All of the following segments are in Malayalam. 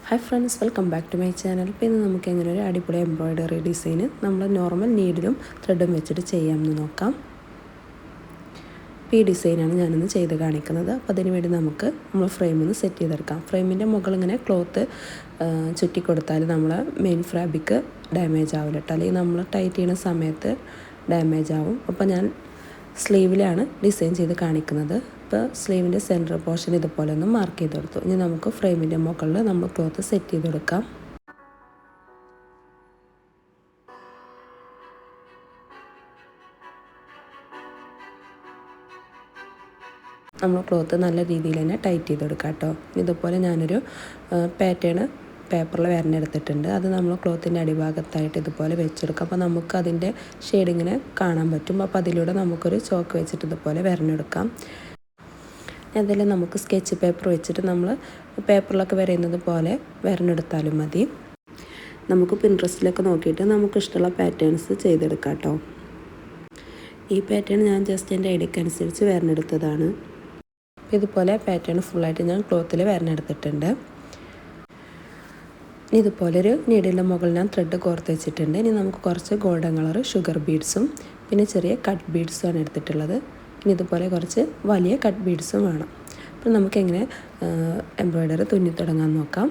Hi friends, welcome back to my channel. ഇപ്പോൾ ഇന്ന് നമുക്ക് എങ്ങനെ ഒരു അടിപൊളി എംബ്രോയിഡറി ഡിസൈൻ നമ്മൾ നോർമൽ നീഡിലും ത്രെഡും വെച്ചിട്ട് ചെയ്യാമെന്ന് നോക്കാം. ഈ ഡിസൈനാണ് ഞാനിന്ന് ചെയ്ത് കാണിക്കുന്നത്. അപ്പോൾ അതിന് വേണ്ടി നമ്മൾ ഫ്രെയിം ഒന്ന് സെറ്റ് ചെയ്തെടുക്കാം. ഫ്രെയിമിൻ്റെ മുകളിൽ ഇങ്ങനെ ക്ലോത്ത് ചുറ്റി കൊടുത്താൽ നമ്മളെ മെയിൻ ഫാബ്രിക് ഡാമേജ് ആവില്ല കേട്ടോ, അല്ലെങ്കിൽ നമ്മൾ ടൈറ്റ് ചെയ്യുന്ന സമയത്ത് ഡാമേജ് ആവും. അപ്പോൾ ഞാൻ സ്ലീവിലാണ് ഡിസൈൻ ചെയ്ത് കാണിക്കുന്നത്. ഇപ്പോൾ സ്ലീവിൻ്റെ സെൻറ്റർ പോർഷൻ ഇതുപോലെ ഒന്ന് മാർക്ക് ചെയ്ത് കൊടുത്തു. ഇനി നമുക്ക് ഫ്രെയിമിൻ്റെ മുകളിൽ നമ്മൾ ക്ലോത്ത് സെറ്റ് ചെയ്ത് കൊടുക്കാം. നമ്മൾ ക്ലോത്ത് നല്ല രീതിയിൽ തന്നെ ടൈറ്റ് ചെയ്ത് കൊടുക്കാം കേട്ടോ. ഇതുപോലെ ഞാനൊരു പാറ്റേൺ പേപ്പറിൽ വരഞ്ഞെടുത്തിട്ടുണ്ട്. അത് നമ്മൾ ക്ലോത്തിൻ്റെ അടിഭാഗത്തായിട്ട് ഇതുപോലെ വെച്ചെടുക്കാം. അപ്പോൾ നമുക്ക് അതിൻ്റെ ഷെയ്ഡിങ്ങിനെ കാണാൻ പറ്റും. അപ്പോൾ അതിലൂടെ നമുക്കൊരു ചോക്ക് വെച്ചിട്ട് ഇതുപോലെ വരഞ്ഞെടുക്കാം. അതിൽ നമുക്ക് സ്കെച്ച് പേപ്പർ വെച്ചിട്ട് നമ്മൾ പേപ്പറിലൊക്കെ വരയുന്നത് പോലെ വരഞ്ഞെടുത്താലും മതി. നമുക്ക് പിൻട്രസ്റ്റിലൊക്കെ നോക്കിയിട്ട് നമുക്ക് ഇഷ്ടമുള്ള പാറ്റേൺസ് ചെയ്തെടുക്കാം കേട്ടോ. ഈ പാറ്റേൺ ഞാൻ ജസ്റ്റ് എൻ്റെ ഐഡിയക്ക് അനുസരിച്ച് വരഞ്ഞെടുത്തതാണ്. ഇതുപോലെ പാറ്റേൺ ഫുള്ളായിട്ട് ഞാൻ ക്ലോത്തിൽ വരഞ്ഞെടുത്തിട്ടുണ്ട്. ഇതുപോലെ ഒരു നീഡിൻ്റെ മുകളിൽ ഞാൻ ത്രെഡ് കോർത്ത് വെച്ചിട്ടുണ്ട്. ഇനി നമുക്ക് കുറച്ച് ഗോൾഡൻ കളർ ഷുഗർ ബീഡ്സും പിന്നെ ചെറിയ കട്ട് ബീഡ്സുമാണ് എടുത്തിട്ടുള്ളത്. ഇനി ഇതുപോലെ കുറച്ച് വലിയ കട്ട് ബീഡ്സും വേണം. അപ്പോൾ നമുക്കെങ്ങനെ എംബ്രോയ്ഡറി തുന്നി തുടങ്ങാൻ നോക്കാം.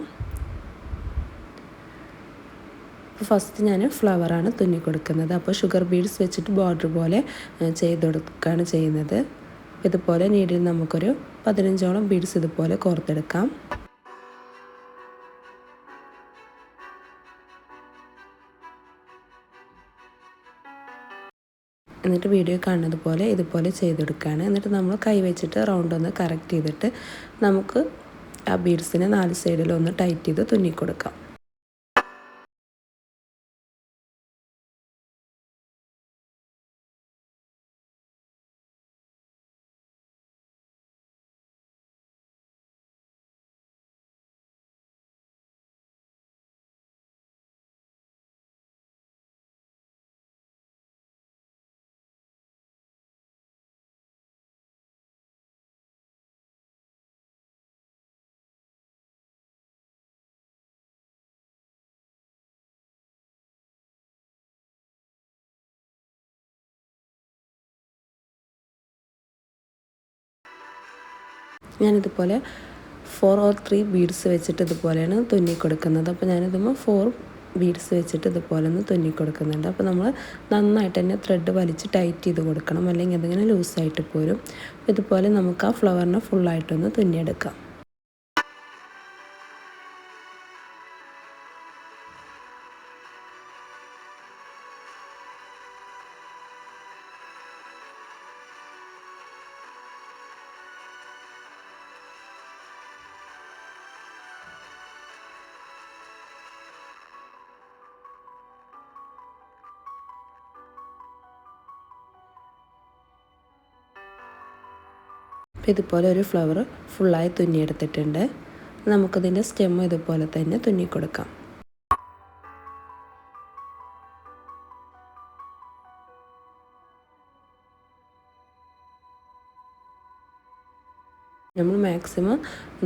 അപ്പോൾ ഫസ്റ്റ് ഞാൻ ഫ്ലവറാണ് തുന്നി കൊടുക്കുന്നത്. അപ്പോൾ ഷുഗർ ബീഡ്സ് വെച്ചിട്ട് ബോർഡർ പോലെ ചെയ്ത് കൊടുക്കുകയാണ് ചെയ്യുന്നത്. ഇതുപോലെ നീഡിൽ നമുക്കൊരു 15ഓളം ബീഡ്സ് ഇതുപോലെ കോർത്തെടുക്കാം. എന്നിട്ട് വീഡിയോ കാണുന്നത് പോലെ ഇതുപോലെ ചെയ്തെടുക്കുകയാണ്. എന്നിട്ട് നമ്മൾ കൈ വെച്ചിട്ട് റൗണ്ട് ഒന്ന് കറക്റ്റ് ചെയ്തിട്ട് നമുക്ക് ആ ബീഡ്സിനെ 4 സൈഡിലൊന്ന് ടൈറ്റ് ചെയ്ത് തുന്നിക്കൊടുക്കാം. ഞാനിതുപോലെ 4 or 3 ബീഡ്സ് വെച്ചിട്ട് ഇതുപോലെയാണ് തുന്നി കൊടുക്കുന്നത്. അപ്പോൾ ഞാനിതുമ്പോൾ 4 ബീഡ്സ് വെച്ചിട്ട് ഇതുപോലെ ഒന്ന് തുന്നി കൊടുക്കുന്നുണ്ട്. അപ്പോൾ നമ്മൾ നന്നായിട്ട് തന്നെ ത്രെഡ് വലിച്ച് ടൈറ്റ് ചെയ്ത് കൊടുക്കണം, അല്ലെങ്കിൽ അതിങ്ങനെ ലൂസായിട്ട് പോരും. ഇതുപോലെ നമുക്ക് ആ ഫ്ലവറിനെ ഫുള്ളായിട്ടൊന്ന് തുന്നിയെടുക്കാം. അപ്പോൾ ഇതുപോലെ ഒരു ഫ്ലവർ ഫുള്ളായി തുന്നിയെടുത്തിട്ടുണ്ട്. നമുക്കതിൻ്റെ സ്റ്റെം ഇതുപോലെ തന്നെ തുന്നിക്കൊടുക്കാം. നമ്മൾ മാക്സിമം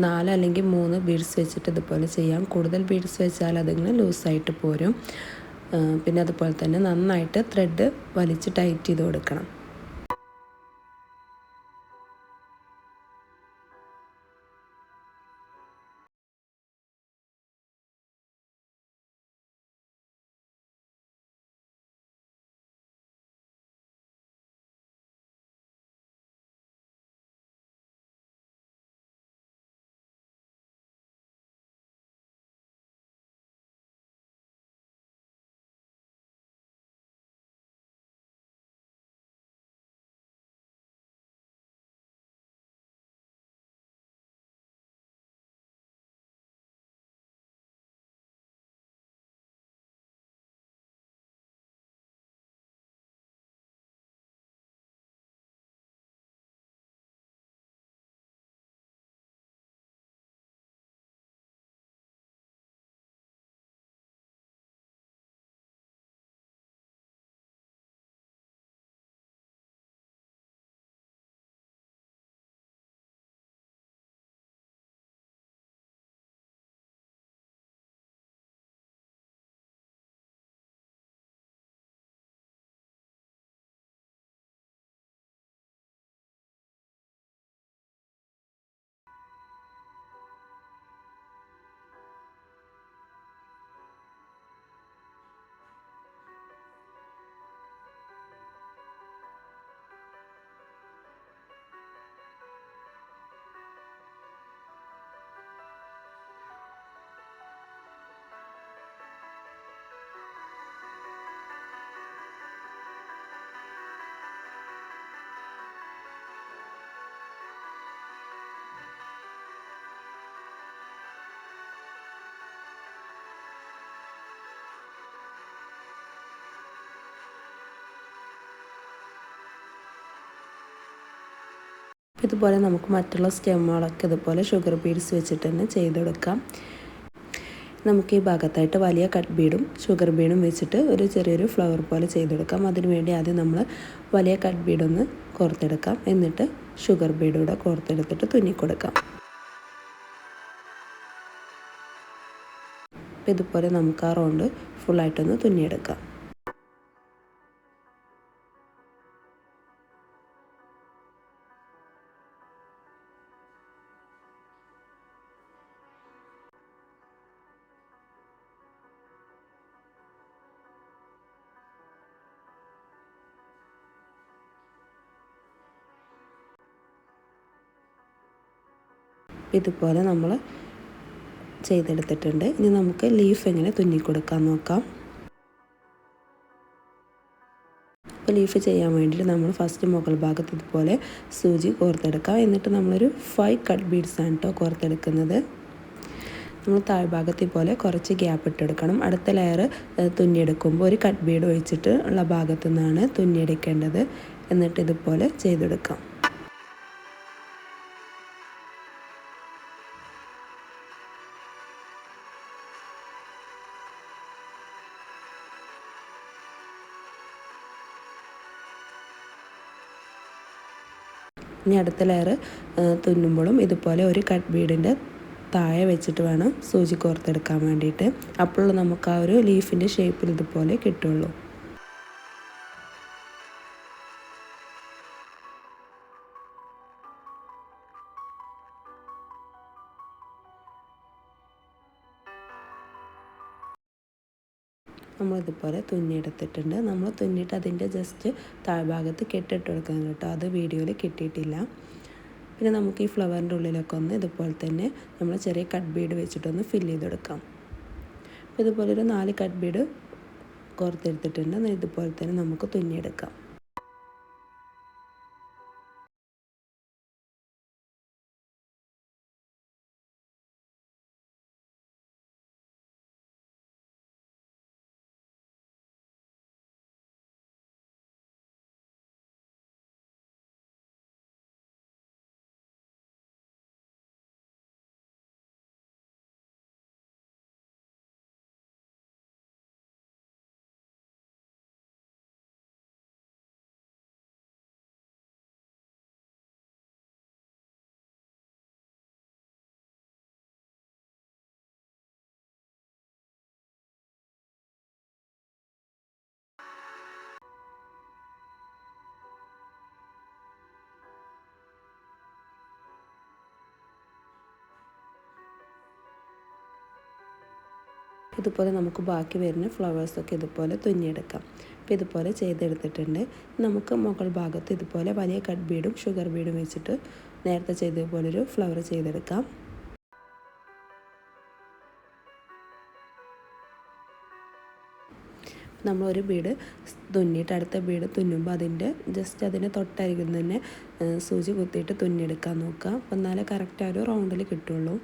4 അല്ലെങ്കിൽ 3 ബീഡ്സ് വെച്ചിട്ട് ഇതുപോലെ ചെയ്യാം. കൂടുതൽ ബീഡ്സ് വെച്ചാൽ അതിങ്ങനെ ലൂസായിട്ട് പോരും. പിന്നെ അതുപോലെ തന്നെ നന്നായിട്ട് ത്രെഡ് വലിച്ച് ടൈറ്റ് ചെയ്ത് കൊടുക്കണം. ഇതുപോലെ നമുക്ക് മറ്റുള്ള സ്റ്റെമ്മുകളൊക്കെ ഇതുപോലെ ഷുഗർ ബീഡ്സ് വെച്ചിട്ട് തന്നെ ചെയ്തെടുക്കാം. നമുക്ക് ഈ ഭാഗത്തായിട്ട് വലിയ കട്ട് ബീഡും ഷുഗർ ബീഡും വെച്ചിട്ട് ഒരു ചെറിയൊരു ഫ്ലവർ പോലെ ചെയ്തെടുക്കാം. അതിനു വേണ്ടി ആദ്യം നമ്മൾ വലിയ കട്ട് ബീഡൊന്ന് കോർത്തെടുക്കാം. എന്നിട്ട് ഷുഗർ ബീഡൂടെ കോർത്തെടുത്തിട്ട് തുന്നിക്കൊടുക്കാം. ഇതുപോലെ നമുക്ക് ആ റൗണ്ട് ഫുള്ളായിട്ടൊന്ന് തുന്നിയെടുക്കാം. ഇതുപോലെ നമ്മൾ ചെയ്തെടുത്തിട്ടുണ്ട്. ഇനി നമുക്ക് ലീഫ് എങ്ങനെ തുന്നിക്കൊടുക്കാൻ നോക്കാം. അപ്പോൾ ലീഫ് ചെയ്യാൻ വേണ്ടിയിട്ട് നമ്മൾ ഫസ്റ്റ് മുകൾ ഭാഗത്ത് ഇതുപോലെ സൂചി കോർത്തെടുക്കാം. എന്നിട്ട് നമ്മളൊരു 5 കട്ട് ബീഡ്സ് ആണ് കേട്ടോ കോർത്തെടുക്കുന്നത്. നമ്മൾ താഴ്ഭാഗത്ത് പോലെ കുറച്ച് ഗ്യാപ്പ് ഇട്ടെടുക്കണം. അടുത്ത ലെയർ തുന്നിയെടുക്കുമ്പോൾ ഒരു കട്ട് ബീഡ് ഒഴിച്ചിട്ട് ഉള്ള ഭാഗത്തു നിന്നാണ് തുന്നിയെടുക്കേണ്ടത്. എന്നിട്ട് ഇതുപോലെ ചെയ്തെടുക്കാം. ഇനി അടുത്ത ലെയർ തുന്നുമ്പോഴും ഇതുപോലെ ഒരു കട്ട് ബീഡിൻ്റെ താഴെ വെച്ചിട്ട് വേണം സൂചി കോർത്തെടുക്കാൻ വേണ്ടിയിട്ട്. അപ്പോൾ നമുക്ക് ആ ഒരു ലീഫിൻ്റെ ഷേപ്പിൽ ഇതുപോലെ കിട്ടുള്ളൂ. നമ്മളിതുപോലെ തുന്നിയെടുത്തിട്ടുണ്ട്. നമ്മൾ തുന്നിയിട്ട് അതിൻ്റെ ജസ്റ്റ് താഴ്ഭാഗത്ത് കെട്ടിട്ട് കൊടുക്കണം കേട്ടോ. അത് വീഡിയോയിൽ കിട്ടിയിട്ടില്ല. പിന്നെ നമുക്ക് ഈ ഫ്ലവറിൻ്റെ ഉള്ളിലൊക്കെ ഒന്ന് ഇതുപോലെ തന്നെ നമ്മൾ ചെറിയ കട്ട് ബീഡ് വെച്ചിട്ടൊന്ന് ഫില്ല് ചെയ്തെടുക്കാം. അപ്പോൾ ഇതുപോലെ ഒരു 4 കട്ട് ബീഡ് കോർത്തെടുത്തിട്ടുണ്ട്. ഇതുപോലെ തന്നെ നമുക്ക് തുന്നിയെടുക്കാം. ഇതുപോലെ നമുക്ക് ബാക്കി വരുന്ന ഫ്ലവേഴ്സൊക്കെ ഇതുപോലെ തുന്നിയെടുക്കാം. അപ്പോൾ ഇതുപോലെ ചെയ്തെടുത്തിട്ടുണ്ട്. നമുക്ക് മുകൾ ഭാഗത്ത് ഇതുപോലെ വലിയ കട്ട് ബീഡും ഷുഗർ ബീഡും വെച്ചിട്ട് നേരത്തെ ചെയ്തതുപോലൊരു ഫ്ലവർ ചെയ്തെടുക്കാം. നമ്മളൊരു ബീഡ് തുന്നിയിട്ട് അടുത്ത ബീഡ് തുന്നുമ്പോൾ അതിൻ്റെ തൊട്ടരികിൽ തന്നെ സൂചി കുത്തിയിട്ട് തുന്നിയെടുക്കാൻ നോക്കുക. അപ്പോൾ എന്നാലേ കറക്റ്റ് ആ ഒരു റൗണ്ടിൽ കിട്ടുള്ളൂ.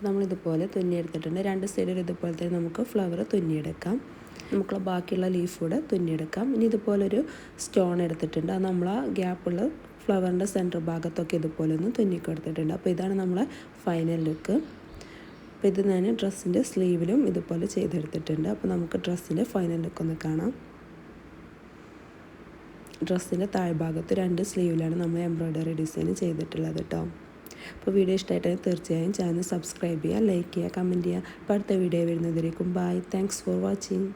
നമ്മളിതുപോലെ തുന്നിയെടുത്തിട്ടുണ്ട്. 2 സൈഡിൽ ഇതുപോലെ തന്നെ നമുക്ക് ഫ്ലവർ തുന്നിയെടുക്കാം. നമുക്കുള്ള ബാക്കിയുള്ള ലീഫ് കൂടെ തുന്നിയെടുക്കാം. ഇനി ഇതുപോലൊരു സ്റ്റോൺ എടുത്തിട്ടുണ്ട്. അത് നമ്മൾ ആ ഗ്യാപ്പുള്ള ഫ്ലവറിൻ്റെ സെൻറ്റർ ഭാഗത്തൊക്കെ ഇതുപോലെ ഒന്ന് തുന്നിക്കൊടുത്തിട്ടുണ്ട്. അപ്പോൾ ഇതാണ് നമ്മളെ ഫൈനൽ ലുക്ക്. അപ്പോൾ ഇത് ഞാൻ ഡ്രസ്സിൻ്റെ സ്ലീവിലും ഇതുപോലെ ചെയ്തെടുത്തിട്ടുണ്ട്. അപ്പോൾ നമുക്ക് ഡ്രസ്സിൻ്റെ ഫൈനൽ ലുക്ക് ഒന്ന് കാണാം. ഡ്രസ്സിൻ്റെ താഴ്ഭാഗത്ത് 2 സ്ലീവിലാണ് നമ്മൾ എംബ്രോയ്ഡറി ഡിസൈൻ ചെയ്തിട്ടുള്ളത് കേട്ടോ. അപ്പോൾ വീഡിയോ ഇഷ്ടമായിട്ട് തീർച്ചയായും ചാനൽ സബ്സ്ക്രൈബ് ചെയ്യുക, ലൈക്ക് ചെയ്യുക, കമൻറ്റ് ചെയ്യുക. അപ്പോൾ അടുത്ത വീഡിയോ വരുന്നതിലേക്കും ബൈ. Thanks for watching.